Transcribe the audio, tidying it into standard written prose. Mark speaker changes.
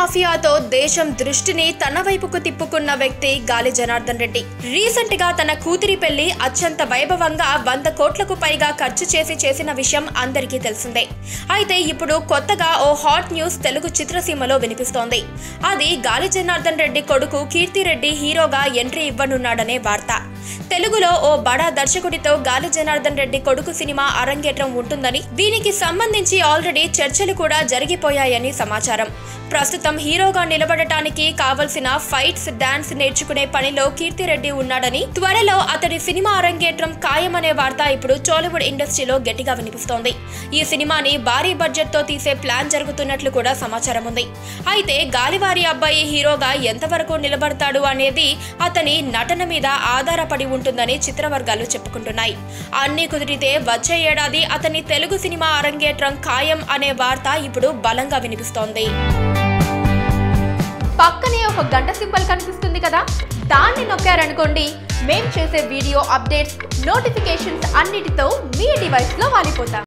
Speaker 1: మాఫియాతో దేశం దృష్టిని తన వైపుకు తిప్పుకున్న వ్యక్తి గాలి జనార్దన్ రెడ్డి. రీసెంట్ గా తన కూతురి పెళ్లి అత్యంత వైభవంగా 100 కోట్లకు పైగా ఖర్చు చేసిన విషయం అందరికీ తెలిసిందే. అయితే ఇప్పుడు కొత్తగా ఓ హాట్ న్యూస్ తెలుగు చిత్రసీమలో వినిపిస్తోంది. అది గాలి జనార్దన్ రెడ్డి కొడుకు కీర్తిరెడ్డి హీరోగా ఎంట్రీ ఇవ్వనున్నాడనే వార్త. తెలుగులో ఓ బడా దర్శకుడితో గాలి జనార్దన్ రెడ్డి కొడుకు సినిమా అరంగేట్రం ఉంటుందని, దీనికి సంబంధించి ఆల్రెడీ చర్చలు కూడా జరిగిపోయాయని సమాచారం. ప్రస్తుతం హీరోగా నిలబడటానికి కావలసిన ఫైట్స్, డాన్స్ నేర్చుకునే పనిలో కీర్తిరెడ్డి ఉన్నాడని, త్వరలో అతడి సినిమా అరంగేట్రం ఖాయమనే వార్త ఇప్పుడు టాలీవుడ్ ఇండస్ట్రీలో గట్టిగా వినిపిస్తోంది. ఈ సినిమాని భారీ బడ్జెట్ తో తీసే ప్లాన్ జరుగుతున్నట్లు కూడా సమాచారం ఉంది. అయితే గాలివారి అబ్బాయి హీరోగా ఎంతవరకు నిలబడతాడు అనేది అతని నటన మీద ఆధారపడి ఉంటుందని చిత్రవర్గాలు చెప్పుకుంటున్నాయి. అన్ని కుదిరితే వచ్చే ఏడాది అతని తెలుగు సినిమా అరంగేట్రం ఖాయం అనే వార్త ఇప్పుడు బలంగా వినిపిస్తోంది.
Speaker 2: పక్కనే ఒక గంట సింబల్ కనిపిస్తుంది కదా, దాన్ని నొక్కారనుకోండి, మేం చేసే వీడియో అప్డేట్స్, నోటిఫికేషన్స్ అన్నిటితో మీ డివైస్ లో వాలిపోతాం.